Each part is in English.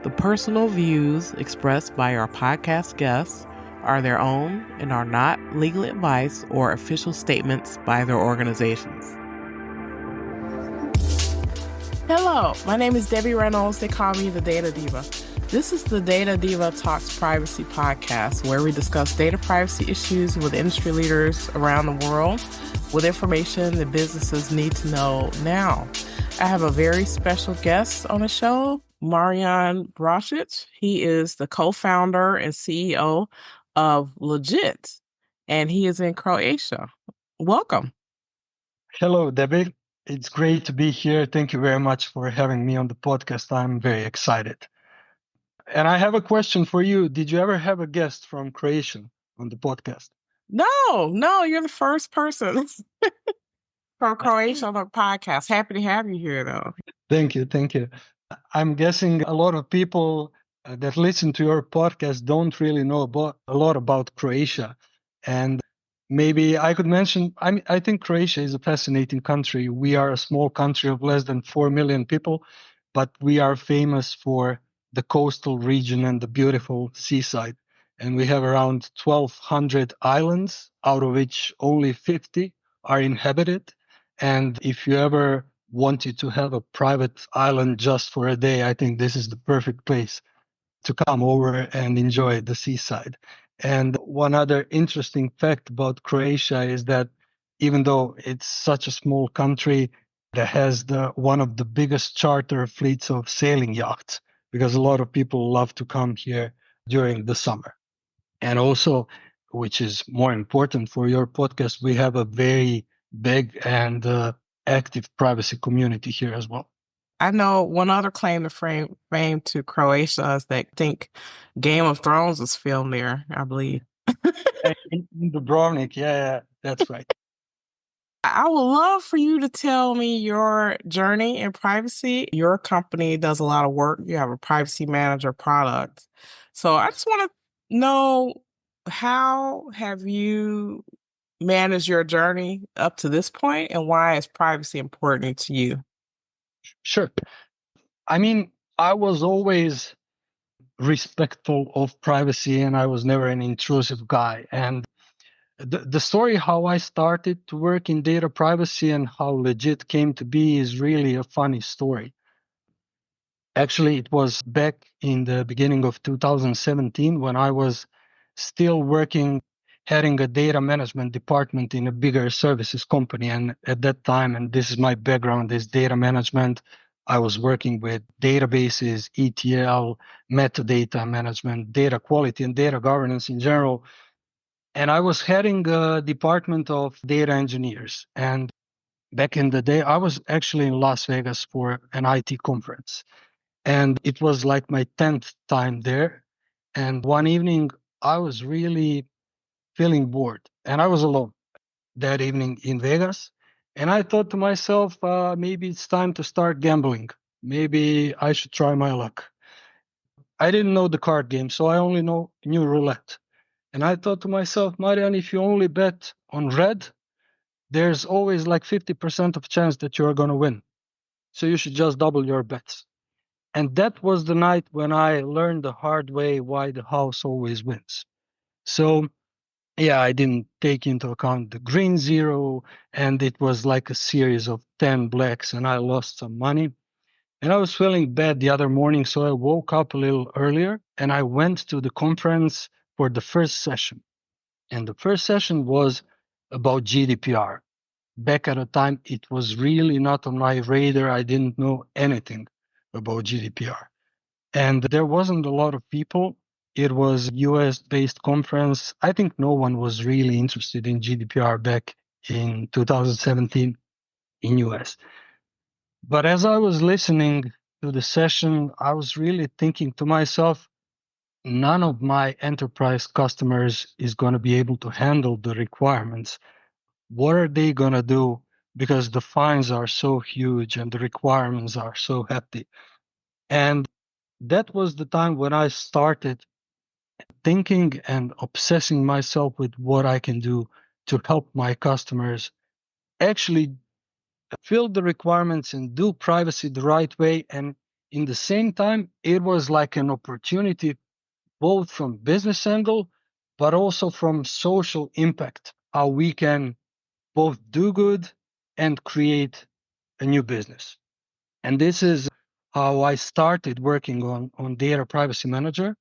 The personal views expressed by our podcast guests are their own and are not legal advice or official statements by their organizations. Hello, my name is Debbie Reynolds. They call me the Data Diva. This is the Data Diva Talks Privacy podcast, where we discuss data privacy issues with industry leaders around the world with information that businesses need to know now. I have a very special guest on the show, Marijan Bračić. He is the co-founder and CEO of Legit, and he is in Croatia. Welcome. Hello, Debbie. It's great to be here. Thank you very much for having me on the podcast. I'm very excited. And I have a question for you. Did you ever have a guest from Croatia on the podcast? No, you're the first person from Croatia on the podcast. Happy to have you here, though. Thank you. I'm guessing a lot of people that listen to your podcast don't really know a lot about Croatia. And maybe I could mention, I think Croatia is a fascinating country. We are a small country of less than 4 million people, but we are famous for the coastal region and the beautiful seaside. And we have around 1,200 islands, out of which only 50 are inhabited. And if you ever wanted to have a private island just for a day, I think this is the perfect place to come over and enjoy the seaside. And one other interesting fact about Croatia is that even though it's such a small country, it has one of the biggest charter fleets of sailing yachts, because a lot of people love to come here during the summer. And also, which is more important for your podcast, we have a very big and active privacy community here as well. I know one other claim to fame to Croatia is that I think Game of Thrones was filmed there, I believe. In Dubrovnik, yeah, that's right. I would love for you to tell me your journey in privacy. Your company does a lot of work. You have a privacy manager product. So I just want to know, how have you managed your journey up to this point, and why is privacy important to you? Sure. I mean, I was always respectful of privacy and I was never an intrusive guy. And the story how I started to work in data privacy and how Legit came to be is really a funny story. Actually, it was back in the beginning of 2017 when I was still working, heading a data management department in a bigger services company. And at that time, and this is my background, is data management, I was working with databases, ETL, metadata management, data quality, and data governance in general. And I was heading a department of data engineers. And back in the day, I was actually in Las Vegas for an IT conference. And it was like my 10th time there. And one evening, I was really feeling bored. And I was alone that evening in Vegas. And I thought to myself, maybe it's time to start gambling. Maybe I should try my luck. I didn't know the card game, so I only knew roulette. And I thought to myself, Marijan, if you only bet on red, there's always like 50% of chance that you're going to win. So you should just double your bets. And that was the night when I learned the hard way why the house always wins. So, yeah, I didn't take into account the green zero, and it was like a series of 10 blacks, and I lost some money. And I was feeling bad the other morning, so I woke up a little earlier, and I went to the conference for the first session. And the first session was about GDPR. Back at the time, it was really not on my radar. I didn't know anything about GDPR. And there wasn't a lot of people. It was a US-based conference. I think no one was really interested in GDPR back in 2017 in US. But as I was listening to the session, I was really thinking to myself, none of my enterprise customers is going to be able to handle the requirements. What are they going to do? Because the fines are so huge and the requirements are so hefty. And that was the time when I started thinking and obsessing myself with what I can do to help my customers actually fill the requirements and do privacy the right way and in the same time, it was like an opportunity both from business angle, but also from social impact, how we can both do good and create a new business. And this is how I started working on Data Privacy Manager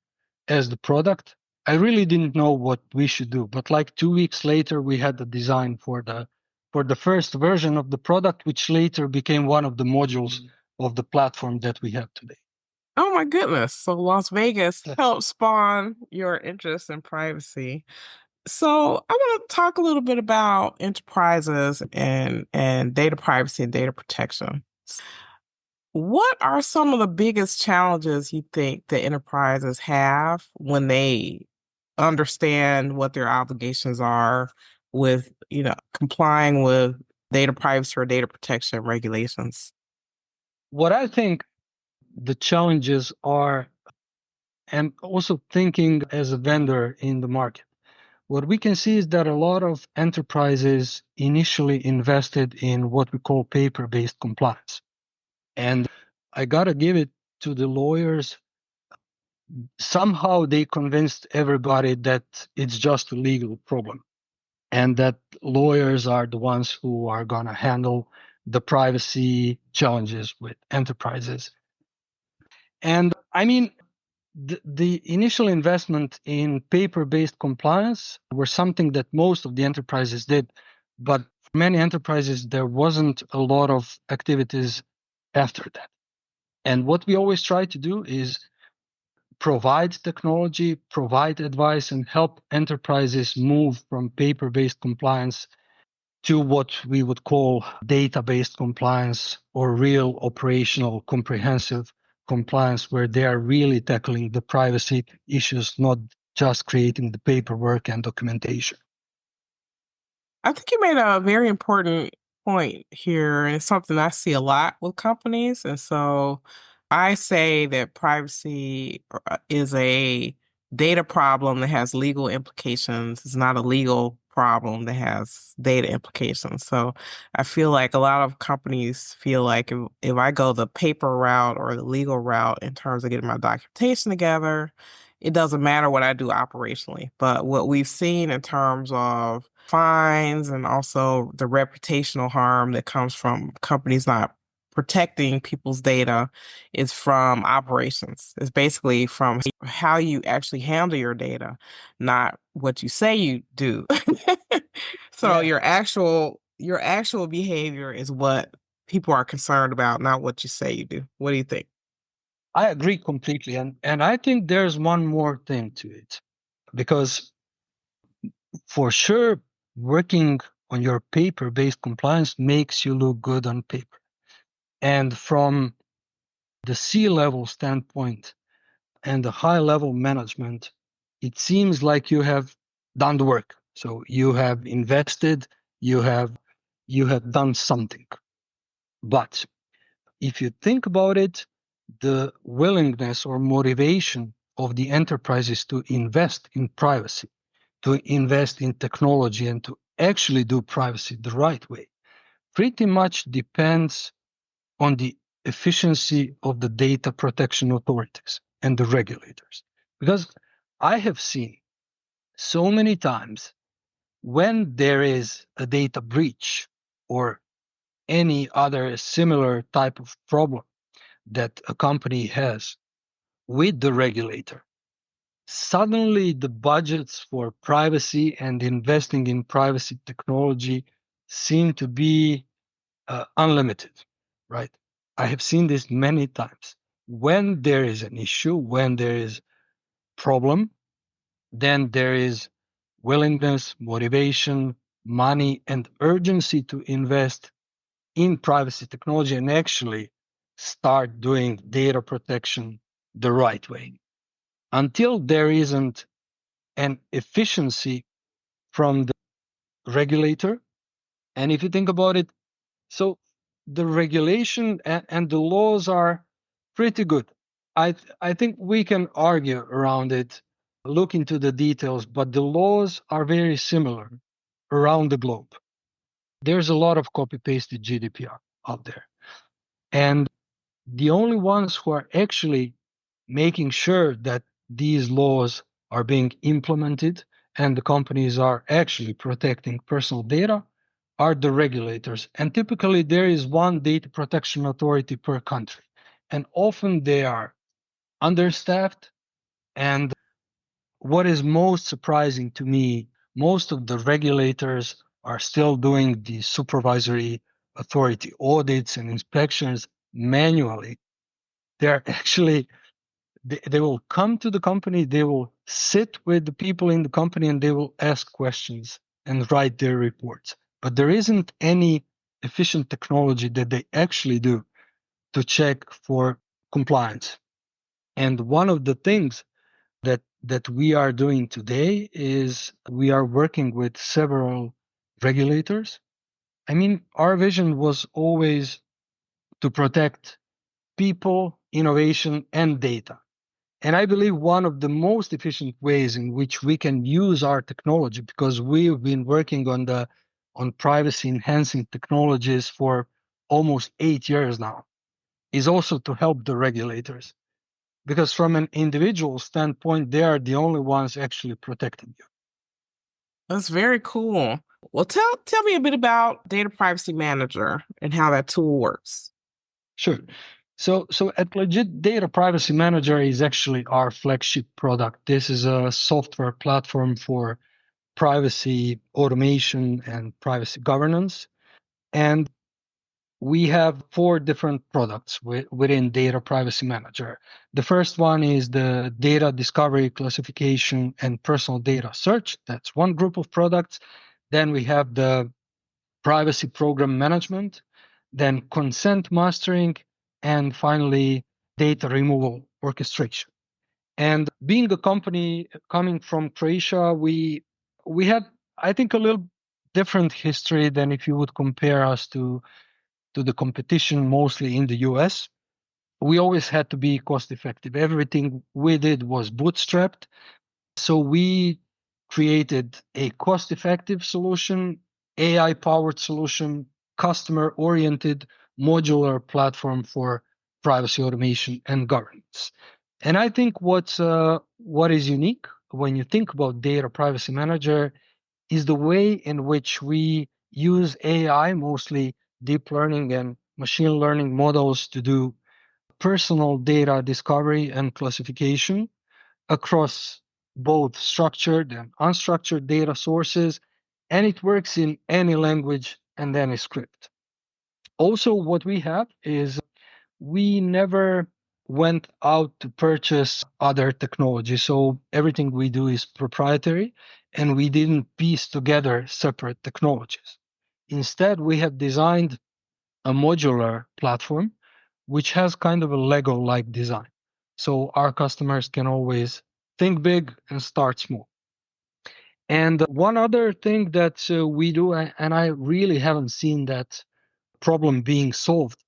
as the product. I really didn't know what we should do, but like 2 weeks later, we had the design for the first version of the product, which later became one of the modules of the platform that we have today. Oh my goodness. So Las Vegas helped spawn your interest in privacy. So I want to talk a little bit about enterprises and data privacy and data protection. What are some of the biggest challenges you think that enterprises have when they understand what their obligations are with, complying with data privacy or data protection regulations? What I think the challenges are, and also thinking as a vendor in the market, what we can see is that a lot of enterprises initially invested in what we call paper-based compliance. And I gotta give it to the lawyers. Somehow they convinced everybody that it's just a legal problem and that lawyers are the ones who are gonna handle the privacy challenges with enterprises. And I mean, the initial investment in paper-based compliance were something that most of the enterprises did, but for many enterprises, there wasn't a lot of activities after that. And what we always try to do is provide technology, provide advice, and help enterprises move from paper-based compliance to what we would call data-based compliance or real operational comprehensive compliance, where they are really tackling the privacy issues, not just creating the paperwork and documentation. I think you made a very important point here, and it's something I see a lot with companies. And so I say that privacy is a data problem that has legal implications. It's not a legal problem that has data implications. So I feel like a lot of companies feel like if I go the paper route or the legal route in terms of getting my documentation together, it doesn't matter what I do operationally. But what we've seen in terms of fines and also the reputational harm that comes from companies not protecting people's data is from operations. It's basically from how you actually handle your data, not what you say you do. So Yeah. your actual behavior is what people are concerned about, not what you say you do. What do you think? I agree completely. And I think there's one more thing to it, because for sure, working on your paper-based compliance makes you look good on paper. And from the C-level standpoint and the high-level management, it seems like you have done the work. So you have invested, you have done something. But if you think about it, the willingness or motivation of the enterprises to invest in privacy, to invest in technology, and to actually do privacy the right way pretty much depends on the efficiency of the data protection authorities and the regulators. Because I have seen so many times when there is a data breach or any other similar type of problem that a company has with the regulator, suddenly the budgets for privacy and investing in privacy technology seem to be unlimited, right? I have seen this many times. When there is an issue, when there is problem, then there is willingness, motivation, money, and urgency to invest in privacy technology and actually start doing data protection the right way. Until there isn't an efficiency from the regulator, and if you think about it, so the regulation and the laws are pretty good. I think we can argue around it, look into the details, but the laws are very similar around the globe. There's a lot of copy-pasted GDPR out there. And the only ones who are actually making sure that these laws are being implemented and the companies are actually protecting personal data are the regulators. And typically there is one data protection authority per country. And often they are understaffed. And what is most surprising to me, most of the regulators are still doing the supervisory authority audits and inspections manually. They're actually they will come to the company, they will sit with the people in the company, and they will ask questions and write their reports. But there isn't any efficient technology that they actually do to check for compliance. And one of the things that we are doing today is we are working with several regulators. I mean, our vision was always to protect people, innovation, and data. And I believe one of the most efficient ways in which we can use our technology, because we've been working on privacy enhancing technologies for almost 8 years now, is also to help the regulators. Because from an individual standpoint, they are the only ones actually protecting you. That's very cool. Well, tell me a bit about Data Privacy Manager and how that tool works. Sure. So at Legit, Data Privacy Manager is actually our flagship product. This is a software platform for privacy automation and privacy governance. And we have 4 different products within Data Privacy Manager. The first one is the data discovery, classification, and personal data search. That's one group of products. Then we have the privacy program management, then consent mastering, and finally, data removal orchestration. And being a company coming from Croatia, we had, I think, a little different history than if you would compare us to the competition, mostly in the US. We always had to be cost effective. Everything we did was bootstrapped. So we created a cost effective solution, AI powered solution, customer oriented, modular platform for privacy automation and governance. And I think what is unique when you think about Data Privacy Manager is the way in which we use AI, mostly deep learning and machine learning models, to do personal data discovery and classification across both structured and unstructured data sources, and it works in any language and any script. Also, what we have is we never went out to purchase other technology. So everything we do is proprietary, and we didn't piece together separate technologies. Instead, we have designed a modular platform which has kind of a Lego-like design. So our customers can always think big and start small. And one other thing that we do, and I really haven't seen that problem being solved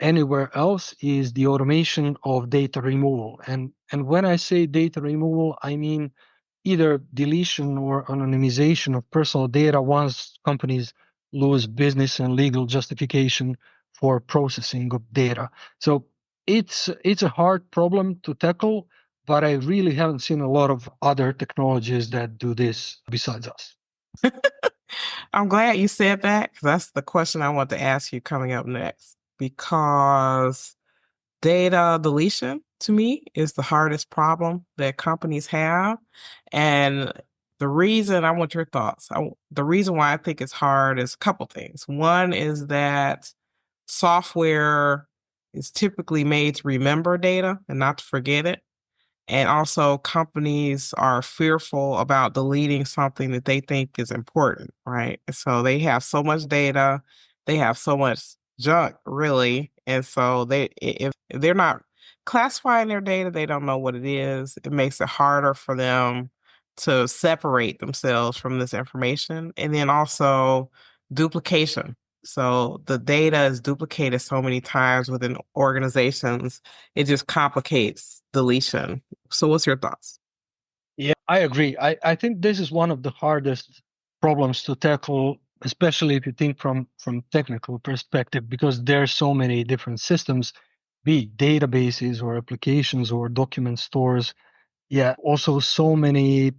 anywhere else, is the automation of data removal. And when I say data removal, I mean either deletion or anonymization of personal data once companies lose business and legal justification for processing of data. So it's a hard problem to tackle, but I really haven't seen a lot of other technologies that do this besides us. I'm glad you said that, because that's the question I want to ask you coming up next. Because data deletion, to me, is the hardest problem that companies have. And the reason I want your thoughts, the reason why I think it's hard is a couple things. One is that software is typically made to remember data and not to forget it. And also, companies are fearful about deleting something that they think is important, right? So they have so much data, they have so much junk, really. And so if they're not classifying their data, they don't know what it is. It makes it harder for them to separate themselves from this information. And then also duplication. So the data is duplicated so many times within organizations, it just complicates deletion. So what's your thoughts? Yeah, I agree. I think this is one of the hardest problems to tackle, especially if you think from technical perspective, because there are so many different systems be it databases or applications or document stores. Yeah, also so many,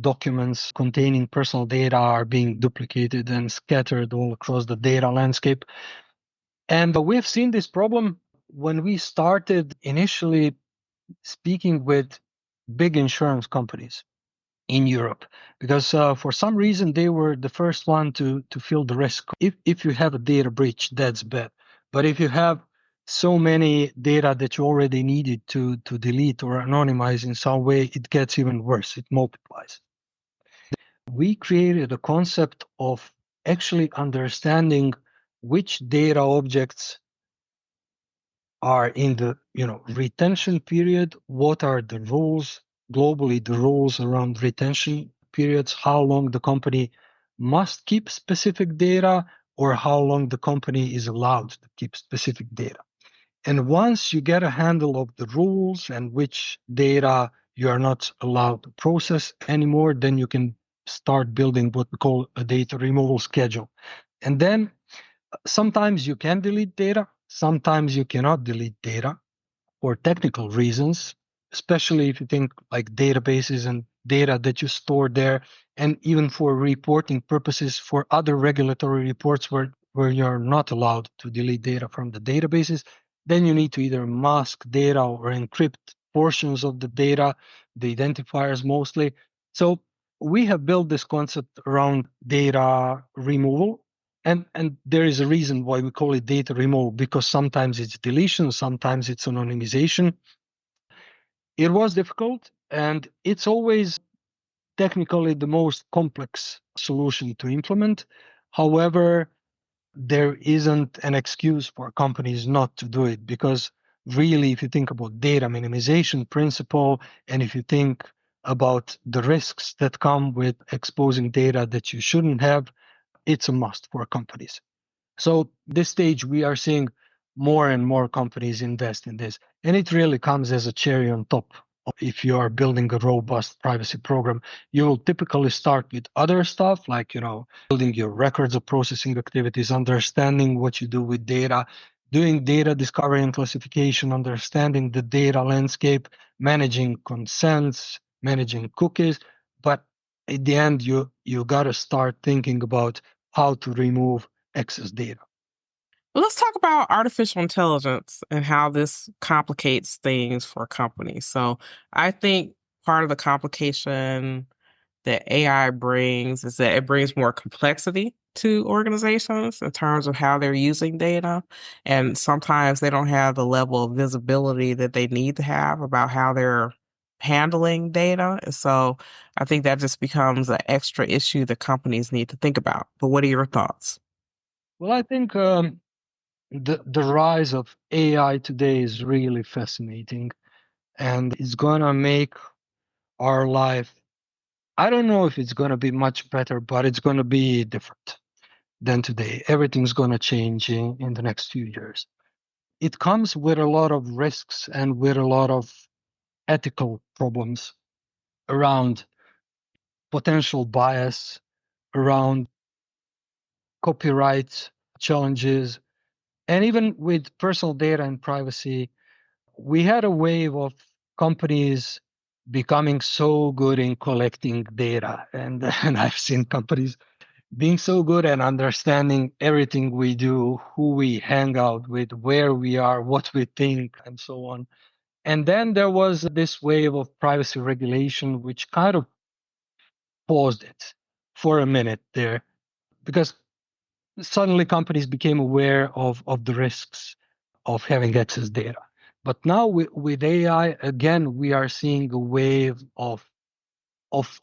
documents containing personal data are being duplicated and scattered all across the data landscape. And we've seen this problem when we started initially speaking with big insurance companies in Europe, because for some reason they were the first one to feel the risk. If you have a data breach, that's bad. But if you have so many data that you already needed to delete or anonymize in some way, it gets even worse. It multiplies. We created a concept of actually understanding which data objects are in the retention period. What are the rules globally, the rules around retention periods, how long the company must keep specific data, or how long the company is allowed to keep specific data. And once you get a handle of the rules and which data you are not allowed to process anymore, then you can start building what we call a data removal schedule. And then sometimes you can delete data, sometimes you cannot delete data for technical reasons, especially if you think like databases and data that you store there, and even for reporting purposes for other regulatory reports where you're not allowed to delete data from the databases, then you need to either mask data or encrypt portions of the data, the identifiers mostly. So we have built this concept around data removal. And there is a reason why we call it data removal, because sometimes it's deletion, sometimes it's anonymization. It was difficult, and it's always technically the most complex solution to implement. However, there isn't an excuse for companies not to do it, because really, if you think about data minimization principle, and if you think about the risks that come with exposing data that you shouldn't have, it's a must for companies. So this stage, we are seeing more and more companies invest in this. And it really comes as a cherry on top. If you are building a robust privacy program, you will typically start with other stuff like, building your records of processing activities, understanding what you do with data, doing data discovery and classification, understanding the data landscape, managing consents, managing cookies. But at the end, you got to start thinking about how to remove excess data. Let's talk about artificial intelligence and how this complicates things for companies. So I think part of the complication that AI brings is that it brings more complexity to organizations in terms of how they're using data. And sometimes they don't have the level of visibility that they need to have about how they're handling data. And so I think that just becomes an extra issue that companies need to think about. But what are your thoughts? Well, I think the rise of AI today is really fascinating, and it's gonna make our life. I don't know if it's gonna be much better, but it's gonna be different than today. Everything's gonna change in the next few years. It comes with a lot of risks and with a lot of ethical problems around potential bias, around copyright challenges, and even with personal data and privacy. We had a wave of companies becoming so good in collecting data. And I've seen companies being so good at understanding everything we do, who we hang out with, where we are, what we think, and so on. And then there was this wave of privacy regulation, which kind of paused it for a minute there, because suddenly companies became aware of the risks of having access data. But now with AI, again, we are seeing a wave of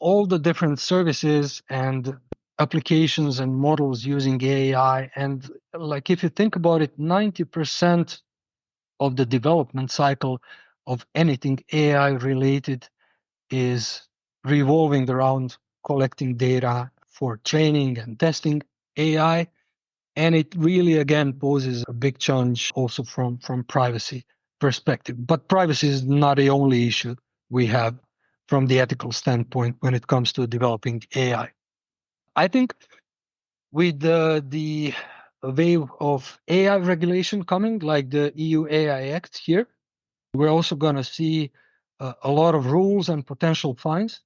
all the different services and applications and models using AI. And like if you think about it, 90% of the development cycle of anything AI related is revolving around collecting data for training and testing AI. And it really, again, poses a big challenge also from privacy perspective. But privacy is not the only issue we have from the ethical standpoint when it comes to developing AI. I think with the a wave of AI regulation coming, like the EU AI Act here. We're also going to see a lot of rules and potential fines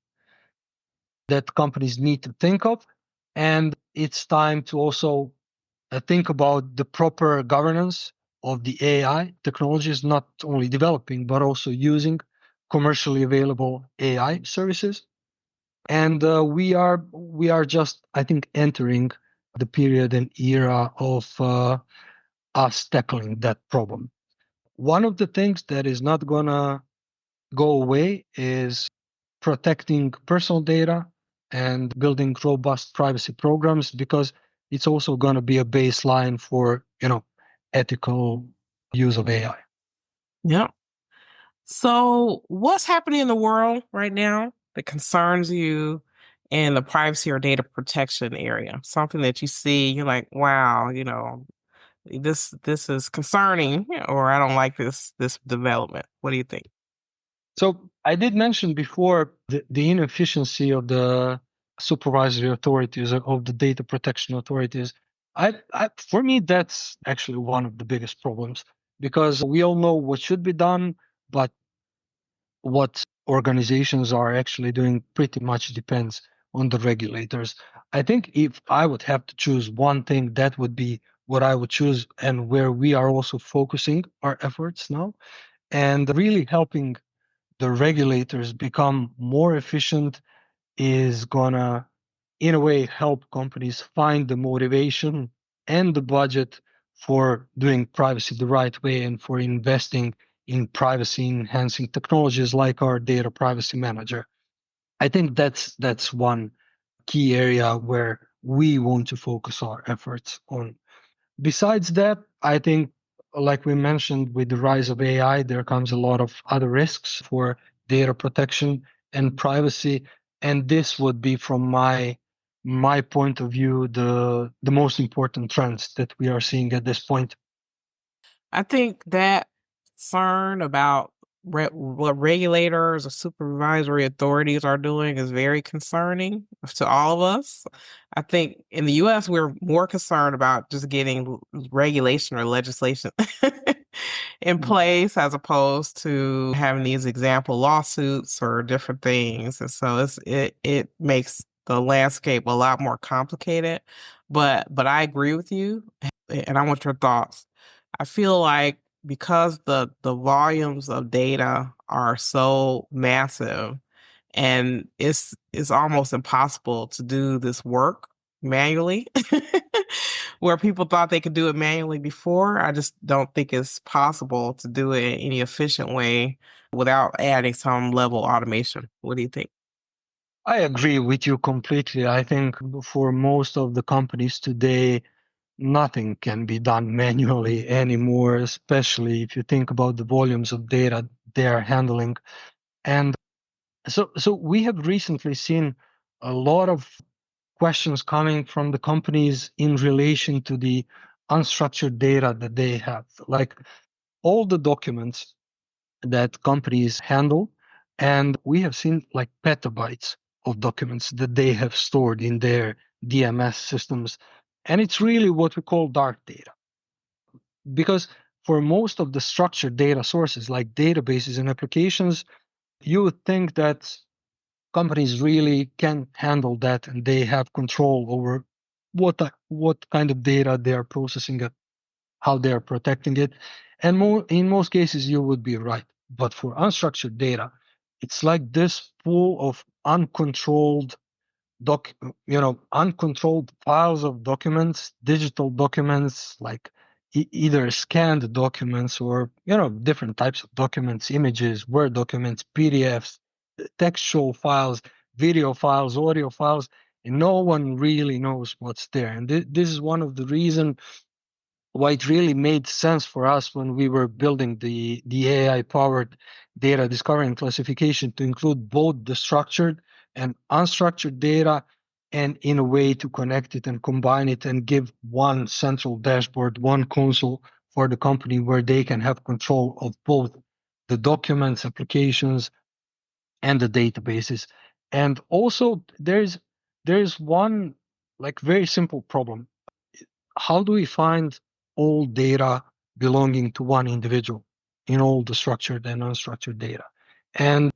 that companies need to think of. And it's time to also think about the proper governance of the AI technologies, not only developing, but also using commercially available AI services. And we are just, I think, entering the period and era of us tackling that problem. One of the things that is not gonna go away is protecting personal data and building robust privacy programs, because it's also going to be a baseline for ethical use of AI. Yeah. So, what's happening in the world right now that concerns you in the privacy or data protection area? Something that you see, you're like, wow, this is concerning, or I don't like this development. What do you think? So I did mention before the inefficiency of the supervisory authorities, of the data protection authorities. For me, that's actually one of the biggest problems, because we all know what should be done, but what organizations are actually doing pretty much depends on the regulators. I think if I would have to choose one thing, that would be what I would choose, and where we are also focusing our efforts now, and really helping the regulators become more efficient is gonna, in a way, help companies find the motivation and the budget for doing privacy the right way and for investing in privacy enhancing technologies like our data privacy manager. I think that's one key area where we want to focus our efforts on. Besides that, I think, like we mentioned, with the rise of AI, there comes a lot of other risks for data protection and privacy. And this would be, from my point of view, the most important trends that we are seeing at this point. I think that concern about what regulators or supervisory authorities are doing is very concerning to all of us. I think in the US, we're more concerned about just getting regulation or legislation in place as opposed to having these example lawsuits or different things. And so it makes the landscape a lot more complicated. But I agree with you, and I want your thoughts. I feel like because the volumes of data are so massive, and it's almost impossible to do this work manually. Where people thought they could do it manually before, I just don't think it's possible to do it in any efficient way without adding some level of automation. What do you think? I agree with you completely. I think for most of the companies today, nothing can be done manually anymore, especially if you think about the volumes of data they are handling. And so we have recently seen a lot of questions coming from the companies in relation to the unstructured data that they have, like all the documents that companies handle. And we have seen like petabytes of documents that they have stored in their DMS systems. And it's really what we call dark data. Because for most of the structured data sources, like databases and applications, you would think that companies really can handle that and they have control over what kind of data they are processing it, how they are protecting it. And in most cases, you would be right. But for unstructured data, it's like this pool of uncontrolled uncontrolled files of documents, digital documents, like either scanned documents or, different types of documents, images, Word documents, PDFs, textual files, video files, audio files, and no one really knows what's there. And this is one of the reasons why it really made sense for us when we were building the AI powered data discovery and classification to include both the structured and unstructured data, and in a way to connect it and combine it and give one central dashboard, one console for the company where they can have control of both the documents, applications, and the databases. And also there's one like very simple problem. how do we find all data belonging to one individual in all the structured and unstructured data? And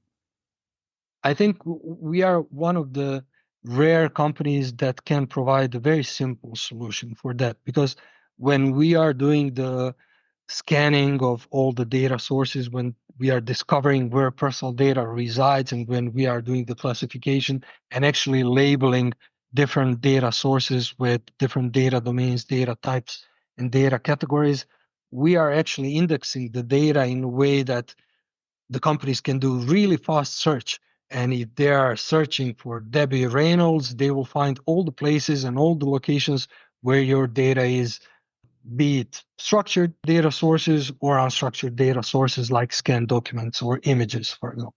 I think we are one of the rare companies that can provide a very simple solution for that, because when we are doing the scanning of all the data sources, when we are discovering where personal data resides, and when we are doing the classification and actually labeling different data sources with different data domains, data types, and data categories, we are actually indexing the data in a way that the companies can do really fast search. And if they are searching for Debbie Reynolds, they will find all the places and all the locations where your data is, be it structured data sources or unstructured data sources like scanned documents or images, for example.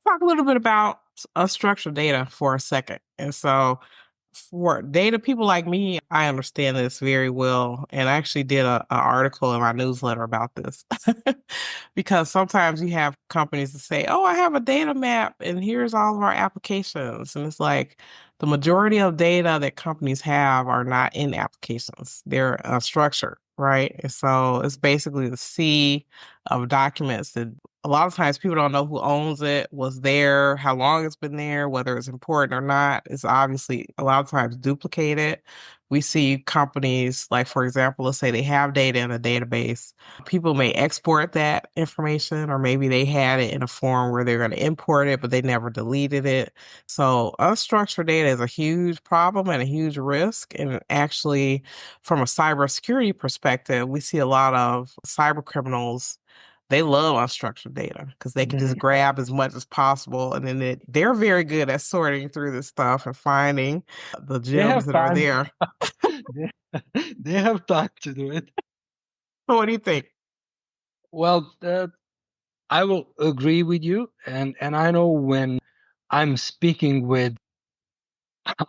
Talk a little bit about unstructured data for a second. And so for data people like me, I understand this very well. And I actually did an article in my newsletter about this because sometimes you have companies that say, oh, I have a data map and here's all of our applications. And it's like the majority of data that companies have are not in applications, they're unstructured, right? And so it's basically the sea of documents that a lot of times people don't know who owns it, was there, how long it's been there, whether it's important or not. It's obviously a lot of times duplicated. We see companies like, for example, let's say they have data in a database. People may export that information, or maybe they had it in a form where they're going to import it, but they never deleted it. So unstructured data is a huge problem and a huge risk. And actually, from a cybersecurity perspective, we see a lot of cyber criminals, they love unstructured data because they can just grab as much as possible. And then they're very good at sorting through this stuff and finding the They gems have that are time. there. They have time to do it. So what do you think? Well, I will agree with you, and I know when I'm speaking with,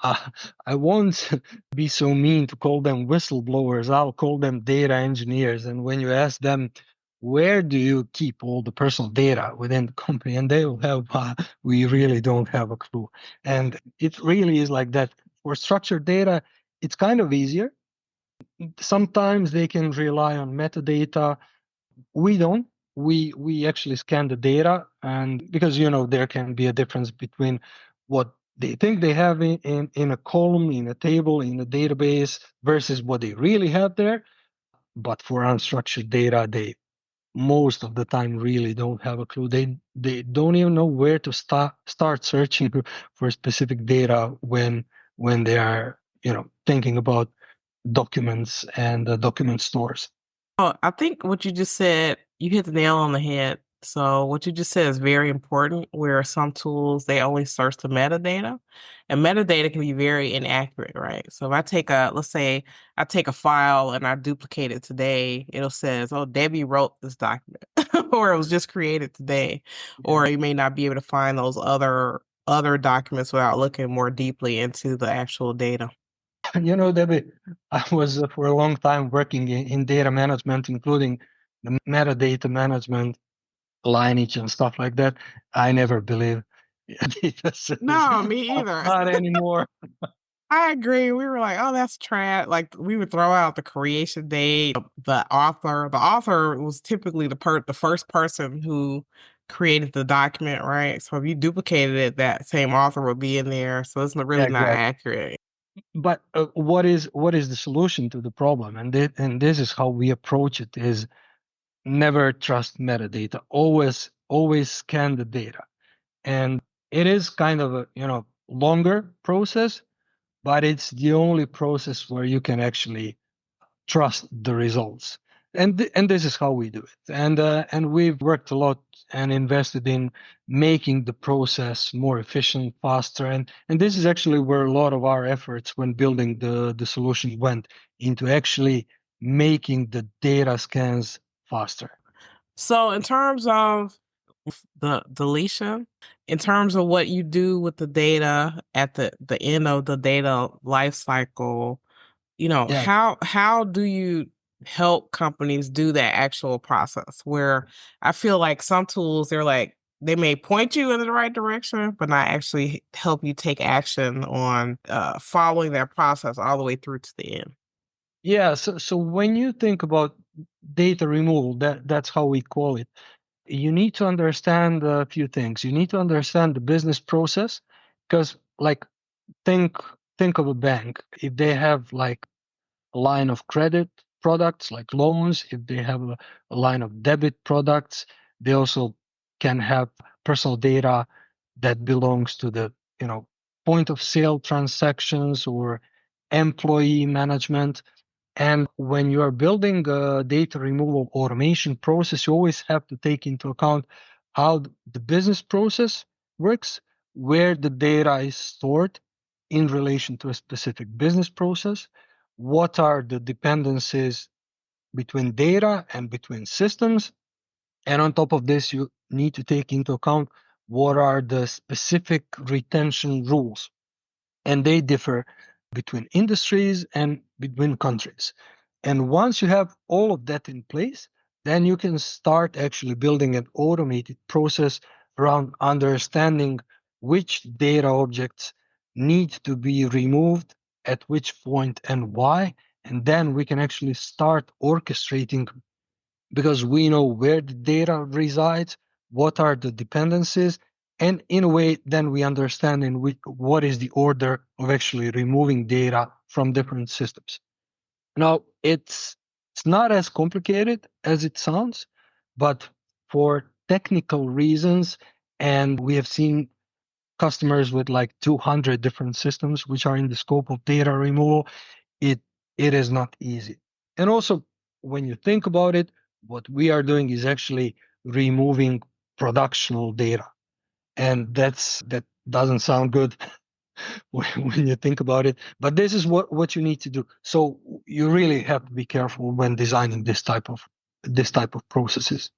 I won't be so mean to call them whistleblowers. I'll call them data engineers. And when you ask them, where do you keep all the personal data within the company? And they will have, we really don't have a clue. And it really is like that. For structured data, it's kind of easier. Sometimes they can rely on metadata. We don't. We actually scan the data, and because there can be a difference between what they think they have in a column, in a table, in a database versus what they really have there. But for unstructured data, they most of the time really don't have a clue. They don't even know where to start searching for specific data when they are thinking about documents and document stores. Oh, I think what you just said, you hit the nail on the head. So what you just said is very important, where some tools, they only search the metadata, and metadata can be very inaccurate, right? So if I take let's say I take a file and I duplicate it today, it'll says, oh, Debbie wrote this document or it was just created today, or you may not be able to find those other documents without looking more deeply into the actual data. Debbie, I was for a long time working in data management, including the metadata management, lineage, and stuff like that. I never believe data says, No, me either. not anymore. I agree. We were like, oh, that's trash. Like we would throw out the creation date, the author. The author was typically the first person who created the document, right? So if you duplicated it, that same author would be in there. So it's really not Exactly. accurate. But what is the solution to the problem? And this is how we approach it: is never trust metadata. Always scan the data. And it is kind of a longer process, but it's the only process where you can actually trust the results. And this is how we do it. And we've worked a lot and invested in making the process more efficient, faster. And this is actually where a lot of our efforts when building the solution went into, actually making the data scans faster. So in terms of the deletion, in terms of what you do with the data at the end of the data life cycle, Yeah. how do you help companies do that actual process? Where I feel like some tools, they're like, they may point you in the right direction, but not actually help you take action on following that process all the way through to the end. Yeah, so when you think about data removal, that's how we call it. You need to understand a few things. You need to understand the business process, because like think think of a bank. If they have like a line of credit products like loans, if they have a line of debit products, they also can have personal data that belongs to the, point of sale transactions or employee management. And when you are building a data removal automation process, you always have to take into account how the business process works, where the data is stored in relation to a specific business process, what are the dependencies between data and between systems. And on top of this, you need to take into account what are the specific retention rules, and they differ between industries and between countries. And once you have all of that in place, then you can start actually building an automated process around understanding which data objects need to be removed at which point and why. And then we can actually start orchestrating, because we know where the data resides, what are the dependencies, and in a way, then we understand what is the order of actually removing data from different systems. Now, it's not as complicated as it sounds, but for technical reasons, and we have seen customers with like 200 different systems which are in the scope of data removal, it it is not easy. And also, when you think about it, what we are doing is actually removing productional data, and that doesn't sound good when you think about it. But this is what you need to do. So you really have to be careful when designing this type of processes.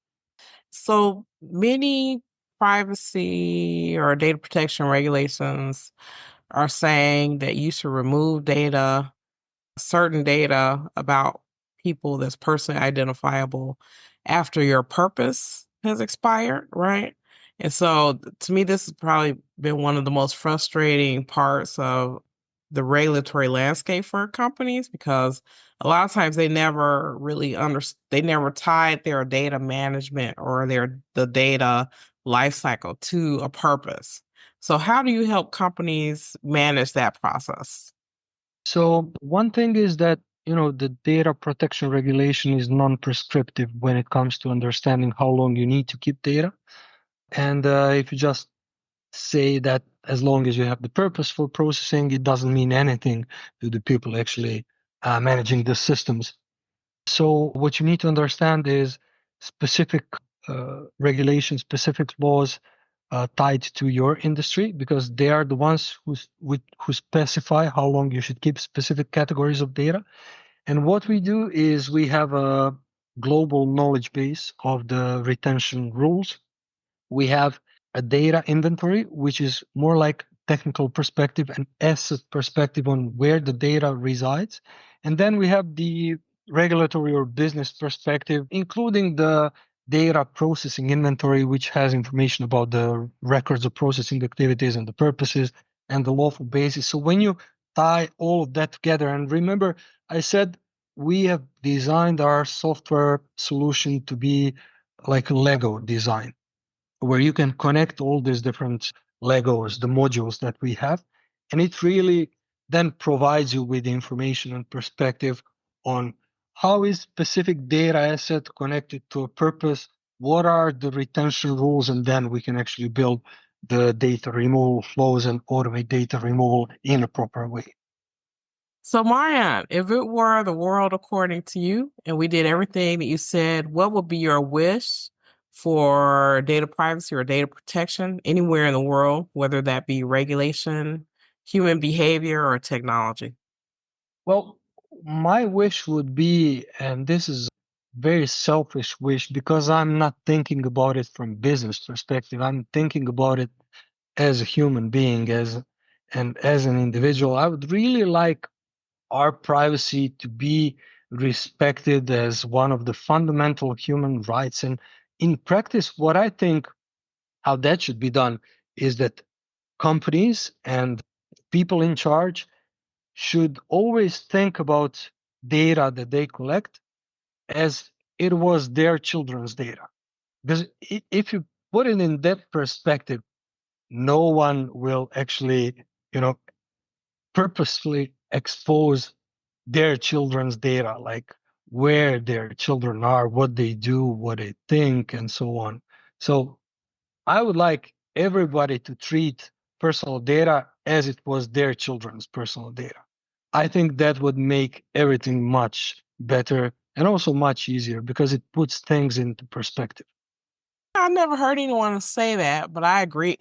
So many privacy or data protection regulations are saying that you should remove data, certain data about people that's personally identifiable after your purpose has expired, right? And so to me, this has probably been one of the most frustrating parts of the regulatory landscape for companies, because a lot of times they never really they never tied their data management or the data lifecycle to a purpose. So how do you help companies manage that process? So one thing is that the data protection regulation is non-prescriptive when it comes to understanding how long you need to keep data. And if you just say that as long as you have the purpose for processing, it doesn't mean anything to the people actually managing the systems. So what you need to understand is specific regulations, specific laws tied to your industry, because they are the ones who specify how long you should keep specific categories of data. And what we do is we have a global knowledge base of the retention rules. We have a data inventory, which is more like technical perspective and asset perspective on where the data resides. And then we have the regulatory or business perspective, including the data processing inventory, which has information about the records of processing activities and the purposes and the lawful basis. So when you tie all of that together, and remember, I said we have designed our software solution to be like a Lego design, where you can connect all these different Legos, the modules that we have. And it really then provides you with information and perspective on how is specific data asset connected to a purpose, what are the retention rules, and then we can actually build the data removal flows and automate data removal in a proper way. So, Marian, if it were the world according to you and we did everything that you said, what would be your wish for data privacy or data protection anywhere in the world, whether that be regulation, human behavior, or technology? Well, my wish would be, and this is very selfish wish because I'm not thinking about it from business perspective. I'm thinking about it as a human being, as an individual. I would really like our privacy to be respected as one of the fundamental human rights. And in practice, what I think how that should be done is that companies and people in charge should always think about data that they collect as it was their children's data. Because if you put it in that perspective, no one will actually, purposefully expose their children's data, like where their children are, what they do, what they think, and so on. So I would like everybody to treat personal data as it was their children's personal data. I think that would make everything much better and also much easier because it puts things into perspective. I never heard anyone say that, but I agree.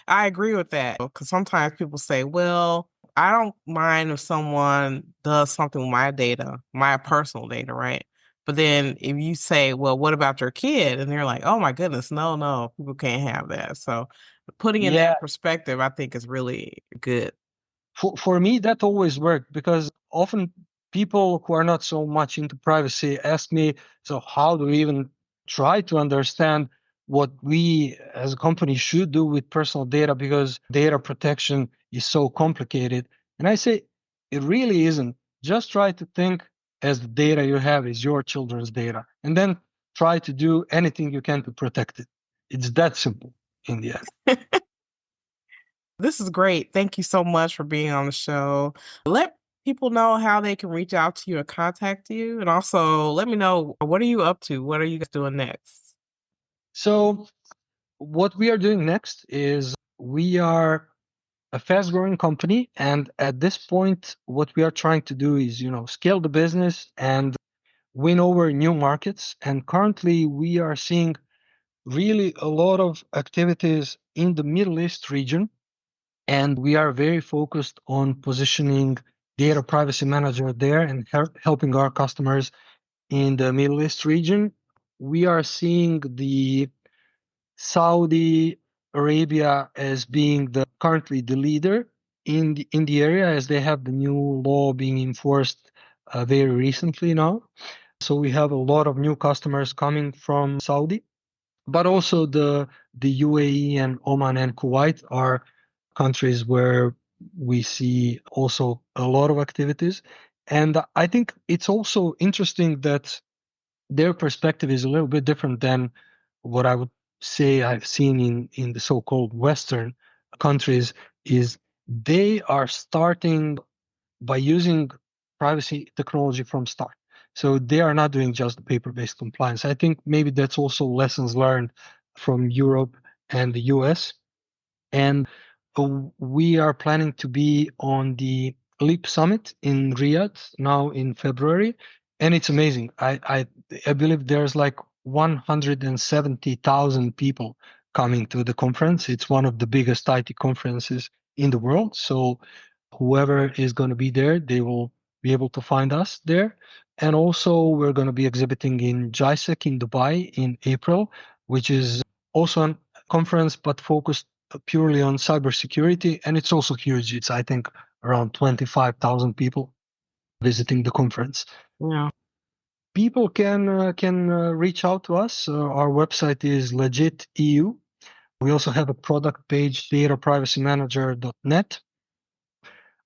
I agree with that because sometimes people say, well, I don't mind if someone does something with my data, my personal data, right? But then if you say, well, what about your kid? And they're like, oh my goodness, no, people can't have that. So putting in Yeah, that perspective, I think is really good. for me, that always worked because often people who are not so much into privacy ask me, so how do we even try to understand what we as a company should do with personal data because data protection is so complicated? And I say, it really isn't. Just try to think as the data you have is your children's data, and then try to do anything you can to protect it. It's that simple in the end. This is great. Thank you so much for being on the show. Let people know how they can reach out to you or contact you. And also let me know, what are you up to? What are you guys doing next? So what we are doing next is we are a fast growing company. And at this point, what we are trying to do is, scale the business and win over new markets. And currently we are seeing really a lot of activities in the Middle East region. And we are very focused on positioning data privacy manager there and helping our customers in the Middle East region. We are seeing the Saudi Arabia as being currently the leader in the area, as they have the new law being enforced very recently now. So we have a lot of new customers coming from Saudi, but also the UAE and Oman and Kuwait are countries where we see also a lot of activities. And I think it's also interesting that their perspective is a little bit different than what I would say I've seen in the so-called Western countries. Is they are starting by using privacy technology from start. So they are not doing just the paper-based compliance. I think maybe that's also lessons learned from Europe and the US. And we are planning to be on the LEAP Summit in Riyadh now in February, and it's amazing. I believe there's like 170,000 people coming to the conference. It's one of the biggest IT conferences in the world. So whoever is going to be there, they will be able to find us there. And also, we're going to be exhibiting in JISEC in Dubai in April, which is also a conference but focused purely on cybersecurity. And it's also huge. It's, I think, around 25,000 people visiting the conference. Yeah. People can reach out to us. Our website is legit EU. We also have a product page, dataprivacymanager.net.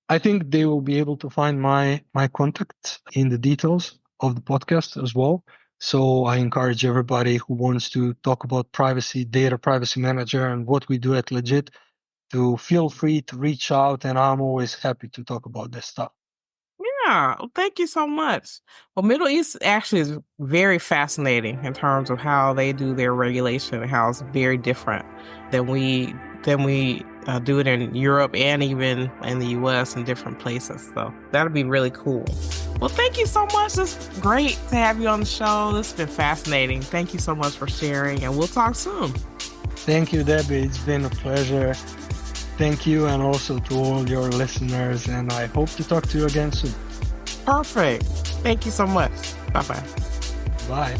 I think they will be able to find my contact in the details of the podcast as well. So I encourage everybody who wants to talk about privacy, data privacy manager, and what we do at Legit to feel free to reach out. And I'm always happy to talk about this stuff. Yeah, well, thank you so much. Well, Middle East actually is very fascinating in terms of how they do their regulation and how it's very different than we do it in Europe and even in the US and different places. So that'll be really cool. Well, thank you so much. It's great to have you on the show. This has been fascinating. Thank you so much for sharing, and we'll talk soon. Thank you, Debbie. It's been a pleasure. Thank you, and also to all your listeners. And I hope to talk to you again soon. Perfect. Thank you so much. Bye-bye. Bye.